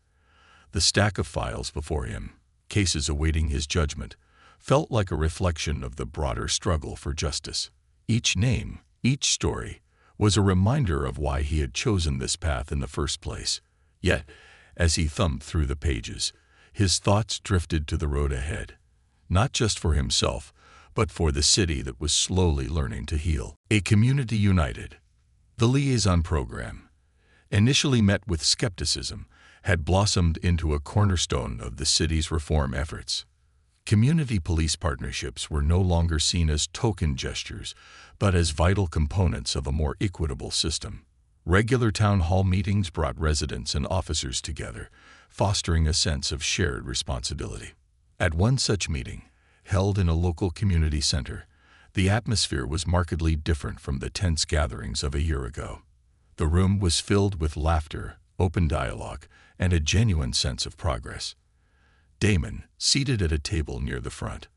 The stack of files before him, cases awaiting his judgment, felt like a reflection of the broader struggle for justice. Each name, each story, was a reminder of why he had chosen this path in the first place. Yet, as he thumbed through the pages, his thoughts drifted to the road ahead, not just for himself, but for the city that was slowly learning to heal. A community united. The liaison program, initially met with skepticism, had blossomed into a cornerstone of the city's reform efforts. Community police partnerships were no longer seen as token gestures, but as vital components of a more equitable system. Regular town hall meetings brought residents and officers together, fostering a sense of shared responsibility. At one such meeting, held in a local community center, the atmosphere was markedly different from the tense gatherings of a year ago. The room was filled with laughter, open dialogue, and a genuine sense of progress. Damon, seated at a table near the front,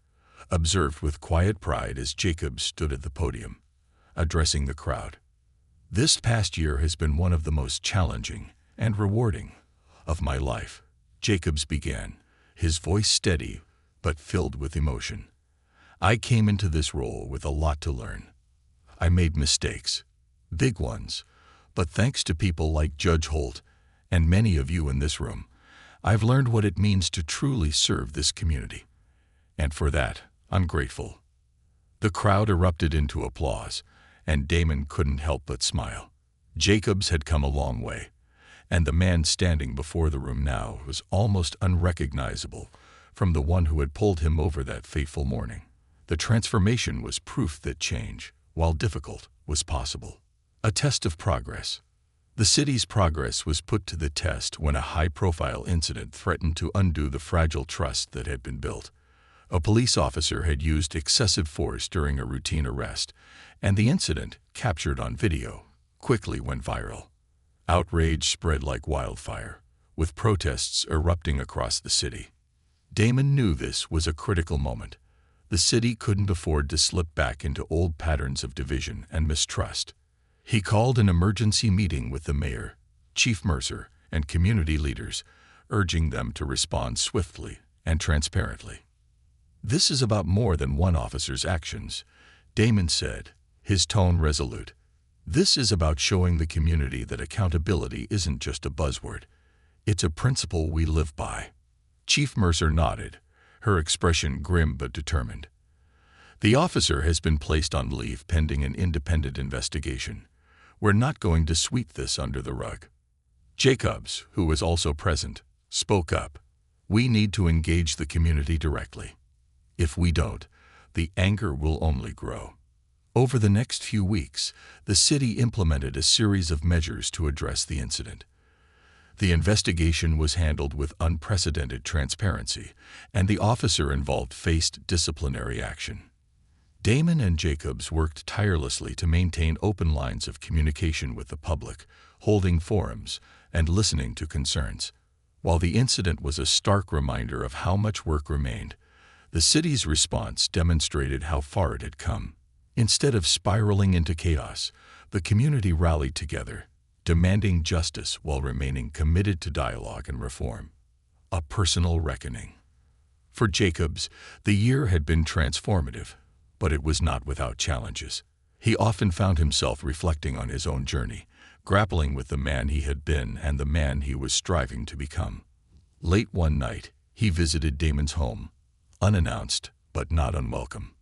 observed with quiet pride as Jacobs stood at the podium, addressing the crowd. "This past year has been one of the most challenging and rewarding of my life," Jacobs began, his voice steady but filled with emotion. "I came into this role with a lot to learn. I made mistakes, big ones, but thanks to people like Judge Holt and many of you in this room, I've learned what it means to truly serve this community. And for that, I'm grateful." The crowd erupted into applause, and Damon couldn't help but smile. Jacobs had come a long way, and the man standing before the room now was almost unrecognizable from the one who had pulled him over that fateful morning. The transformation was proof that change, while difficult, was possible. A test of progress. The city's progress was put to the test when a high-profile incident threatened to undo the fragile trust that had been built. A police officer had used excessive force during a routine arrest, and the incident, captured on video, quickly went viral. Outrage spread like wildfire, with protests erupting across the city. Damon knew this was a critical moment. The city couldn't afford to slip back into old patterns of division and mistrust. He called an emergency meeting with the mayor, Chief Mercer, and community leaders, urging them to respond swiftly and transparently. "This is about more than one officer's actions," Damon said, his tone resolute. "This is about showing the community that accountability isn't just a buzzword. It's a principle we live by." Chief Mercer nodded, her expression grim but determined. "The officer has been placed on leave pending an independent investigation. We're not going to sweep this under the rug." Jacobs, who was also present, spoke up. "We need to engage the community directly. If we don't, the anger will only grow." Over the next few weeks, the city implemented a series of measures to address the incident. The investigation was handled with unprecedented transparency, and the officer involved faced disciplinary action. Damon and Jacobs worked tirelessly to maintain open lines of communication with the public, holding forums and listening to concerns. While the incident was a stark reminder of how much work remained, the city's response demonstrated how far it had come. Instead of spiraling into chaos, the community rallied together, demanding justice while remaining committed to dialogue and reform. A personal reckoning. For Jacobs, the year had been transformative, but it was not without challenges. He often found himself reflecting on his own journey, grappling with the man he had been and the man he was striving to become. Late one night, he visited Damon's home, unannounced but not unwelcome.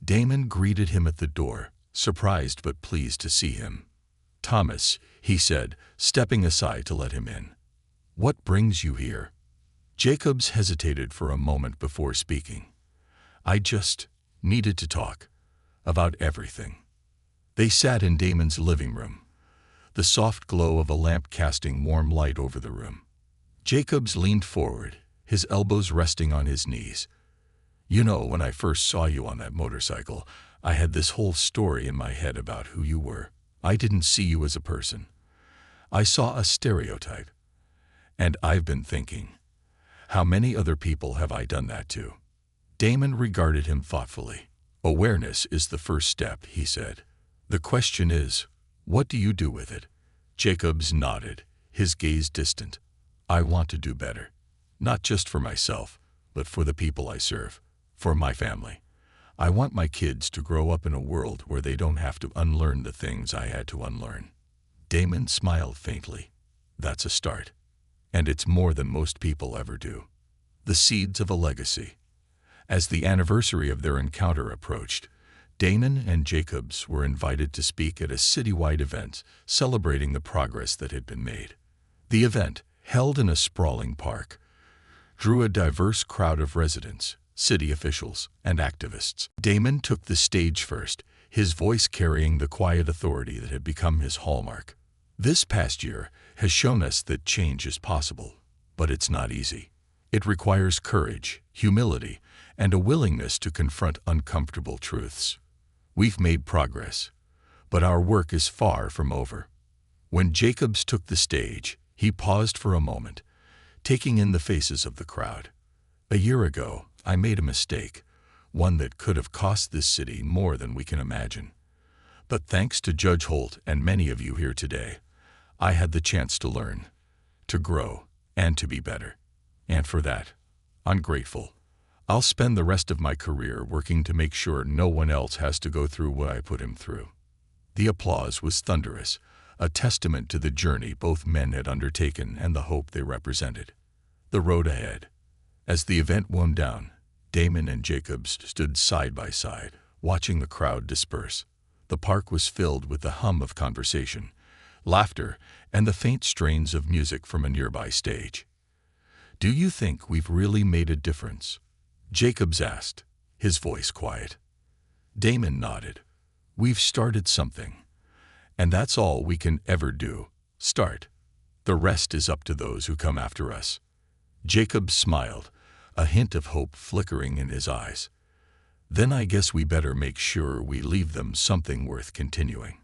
Damon greeted him at the door, surprised but pleased to see him. "Thomas," he said, stepping aside to let him in. "What brings you here?" Jacobs hesitated for a moment before speaking. "I just needed to talk about everything." They sat in Damon's living room, the soft glow of a lamp casting warm light over the room. Jacobs leaned forward, his elbows resting on his knees. "You know, when I first saw you on that motorcycle, I had this whole story in my head about who you were. I didn't see you as a person. I saw a stereotype. And I've been thinking, how many other people have I done that to?" Damon regarded him thoughtfully. "Awareness is the first step," he said. "The question is, what do you do with it?" Jacobs nodded, his gaze distant. "I want to do better. Not just for myself, but for the people I serve, for my family. I want my kids to grow up in a world where they don't have to unlearn the things I had to unlearn." Damon smiled faintly. "That's a start. And it's more than most people ever do." The seeds of a legacy. As the anniversary of their encounter approached, Damon and Jacobs were invited to speak at a citywide event celebrating the progress that had been made. The event, held in a sprawling park, drew a diverse crowd of residents, city officials, and activists. Damon took the stage first, his voice carrying the quiet authority that had become his hallmark. "This past year has shown us that change is possible, but it's not easy. It requires courage, humility, and a willingness to confront uncomfortable truths. We've made progress, but our work is far from over." When Jacobs took the stage, he paused for a moment, taking in the faces of the crowd. "A year ago, I made a mistake, one that could have cost this city more than we can imagine. But thanks to Judge Holt and many of you here today, I had the chance to learn, to grow, and to be better. And for that, I'm grateful. I'll spend the rest of my career working to make sure no one else has to go through what I put him through." The applause was thunderous, a testament to the journey both men had undertaken and the hope they represented. The road ahead. As the event wound down, Damon and Jacobs stood side by side, watching the crowd disperse. The park was filled with the hum of conversation, laughter, and the faint strains of music from a nearby stage. "Do you think we've really made a difference?" Jacobs asked, his voice quiet. Damon nodded. "We've started something. And that's all we can ever do, start. The rest is up to those who come after us." Jacobs smiled, a hint of hope flickering in his eyes. "Then I guess we better make sure we leave them something worth continuing."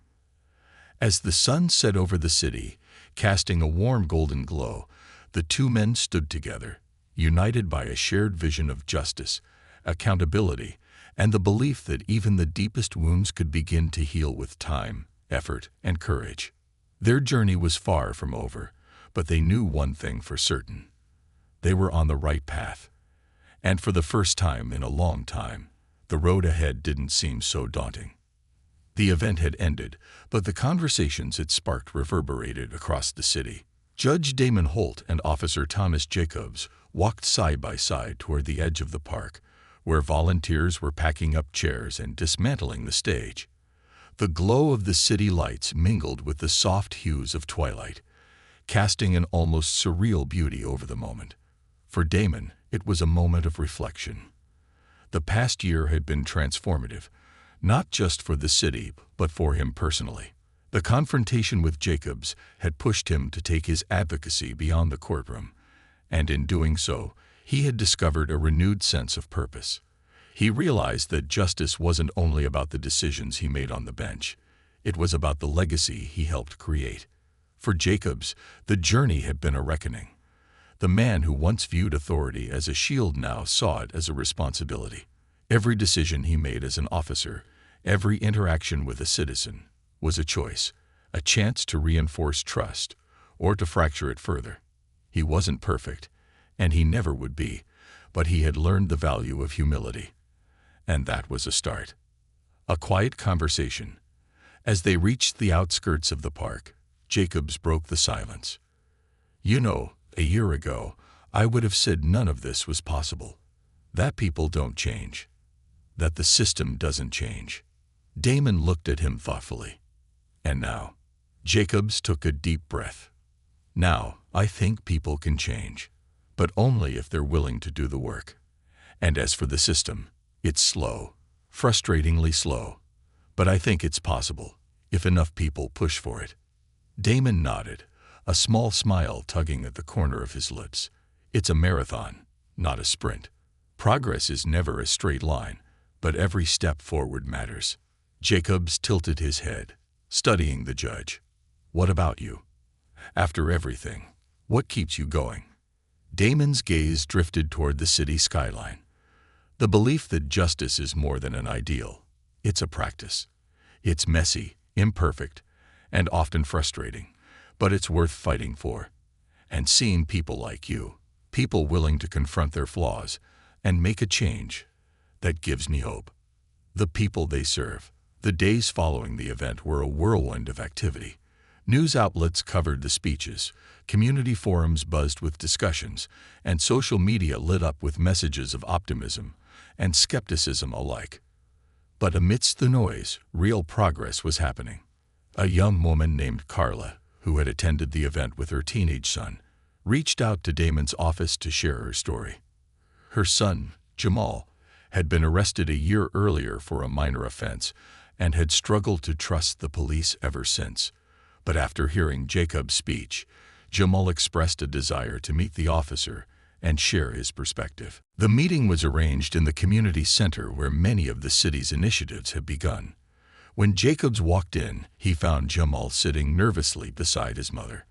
As the sun set over the city, casting a warm golden glow, the two men stood together, united by a shared vision of justice, accountability, and the belief that even the deepest wounds could begin to heal with time, effort, and courage. Their journey was far from over, but they knew one thing for certain. They were on the right path. And for the first time in a long time, the road ahead didn't seem so daunting. The event had ended, but the conversations it sparked reverberated across the city. Judge Damon Holt and Officer Thomas Jacobs walked side by side toward the edge of the park, where volunteers were packing up chairs and dismantling the stage. The glow of the city lights mingled with the soft hues of twilight, casting an almost surreal beauty over the moment. For Damon, it was a moment of reflection. The past year had been transformative, not just for the city, but for him personally. The confrontation with Jacobs had pushed him to take his advocacy beyond the courtroom, and in doing so, he had discovered a renewed sense of purpose. He realized that justice wasn't only about the decisions he made on the bench. It was about the legacy he helped create. For Jacobs, the journey had been a reckoning. The man who once viewed authority as a shield now saw it as a responsibility. Every decision he made as an officer, Every interaction with a citizen was a choice, a chance to reinforce trust or to fracture it further. He wasn't perfect, and he never would be, but he had learned the value of humility. And that was a start. A quiet conversation. As they reached the outskirts of the park, Jacobs broke the silence. "You know, a year ago, I would have said none of this was possible. That people don't change. That the system doesn't change." Damon looked at him thoughtfully. "And now?" Jacobs took a deep breath. "Now, I think people can change, but only if they're willing to do the work. And as for the system, it's slow, frustratingly slow, but I think it's possible, if enough people push for it." Damon nodded, a small smile tugging at the corner of his lips. "It's a marathon, not a sprint. Progress is never a straight line, but every step forward matters." Jacobs tilted his head, studying the judge. "What about you? After everything, what keeps you going?" Damon's gaze drifted toward the city skyline. "The belief that justice is more than an ideal. It's a practice. It's messy, imperfect, and often frustrating, but it's worth fighting for. And seeing people like you, people willing to confront their flaws and make a change, that gives me hope." The people they serve. The days following the event were a whirlwind of activity. News outlets covered the speeches, community forums buzzed with discussions, and social media lit up with messages of optimism and skepticism alike. But amidst the noise, real progress was happening. A young woman named Carla, who had attended the event with her teenage son, reached out to Damon's office to share her story. Her son, Jamal, had been arrested a year earlier for a minor offense and had struggled to trust the police ever since. But after hearing Jacob's speech, Jamal expressed a desire to meet the officer and share his perspective. The meeting was arranged in the community center where many of the city's initiatives had begun. When Jacobs walked in, he found Jamal sitting nervously beside his mother.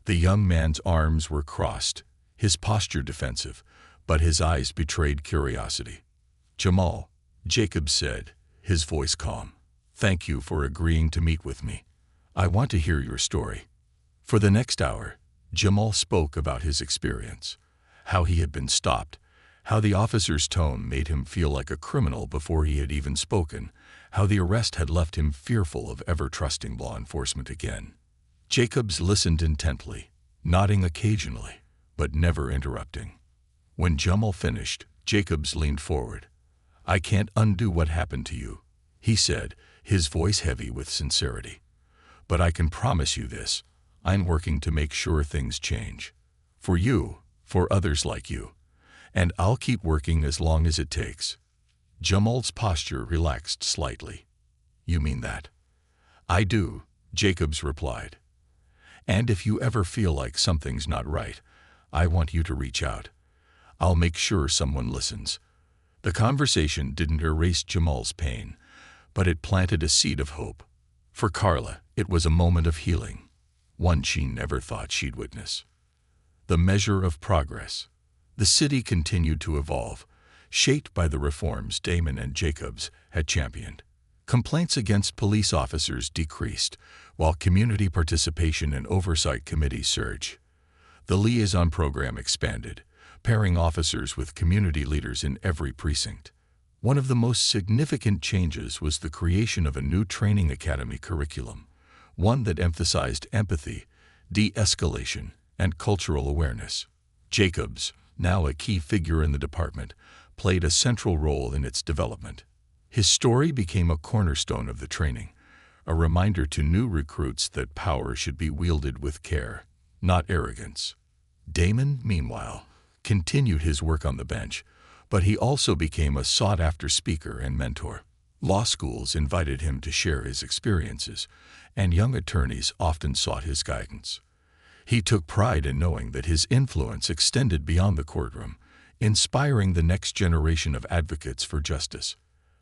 The young man's arms were crossed, his posture defensive, but his eyes betrayed curiosity. "Jamal," Jacobs said, his voice calm, "thank you for agreeing to meet with me. I want to hear your story." For the next hour, Jamal spoke about his experience, how he had been stopped, how the officer's tone made him feel like a criminal before he had even spoken, how the arrest had left him fearful of ever trusting law enforcement again. Jacobs listened intently, nodding occasionally, but never interrupting. When Jamal finished, Jacobs leaned forward. "I can't undo what happened to you," he said, his voice heavy with sincerity. "But I can promise you this, I'm working to make sure things change. For you, for others like you. And I'll keep working as long as it takes." Jamal's posture relaxed slightly. "You mean that?" "I do," Jacobs replied. "And if you ever feel like something's not right, I want you to reach out. I'll make sure someone listens." The conversation didn't erase Jamal's pain, but it planted a seed of hope. For Carla, it was a moment of healing, one she never thought she'd witness. The measure of progress. The city continued to evolve, shaped by the reforms Damon and Jacobs had championed. Complaints against police officers decreased, while community participation and oversight committees surged. The liaison program expanded, pairing officers with community leaders in every precinct. One of the most significant changes was the creation of a new training academy curriculum, one that emphasized empathy, de-escalation, and cultural awareness. Jacobs, now a key figure in the department, played a central role in its development. His story became a cornerstone of the training, a reminder to new recruits that power should be wielded with care, not arrogance. Damon, meanwhile, continued his work on the bench, but he also became a sought-after speaker and mentor. Law schools invited him to share his experiences, and young attorneys often sought his guidance. He took pride in knowing that his influence extended beyond the courtroom, inspiring the next generation of advocates for justice.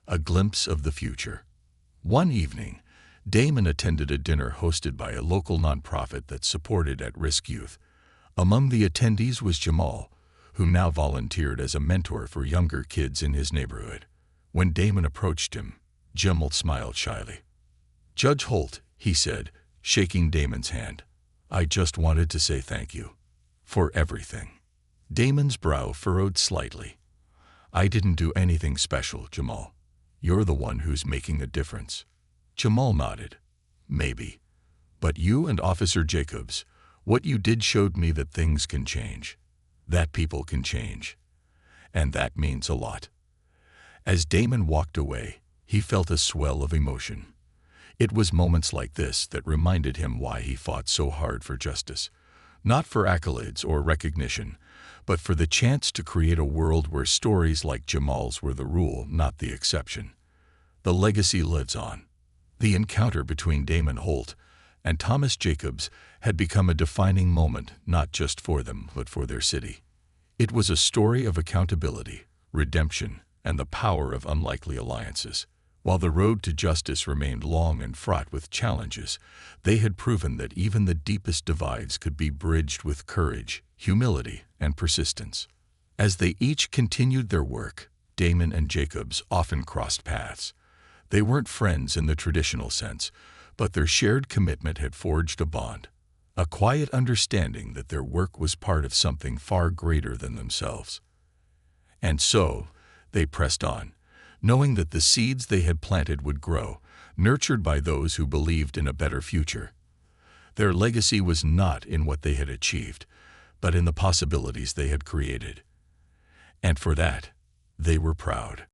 A glimpse of the future. One evening, Damon attended a dinner hosted by a local nonprofit that supported at-risk youth. Among the attendees was Jamal, who now volunteered as a mentor for younger kids in his neighborhood. When Damon approached him, Jimmel smiled shyly. "Judge Holt," he said, shaking Damon's hand, "I just wanted to say thank you. For everything." Damon's brow furrowed slightly. "I didn't do anything special, Jamal. You're the one who's making a difference." Jamal nodded. "Maybe. But you and Officer Jacobs, what you did showed me that things can change. That people can change. And that means a lot." As Damon walked away, he felt a swell of emotion. It was moments like this that reminded him why he fought so hard for justice. Not for accolades or recognition, but for the chance to create a world where stories like Jamal's were the rule, not the exception. The legacy lives on. The encounter between Damon Holt and Thomas Jacobs had become a defining moment, not just for them, but for their city. It was a story of accountability, redemption, and the power of unlikely alliances. While the road to justice remained long and fraught with challenges, they had proven that even the deepest divides could be bridged with courage, humility, and persistence. As they each continued their work, Damon and Jacobs often crossed paths. They weren't friends in the traditional sense, but their shared commitment had forged a bond, a quiet understanding that their work was part of something far greater than themselves. And so, they pressed on, knowing that the seeds they had planted would grow, nurtured by those who believed in a better future. Their legacy was not in what they had achieved, but in the possibilities they had created. And for that, they were proud.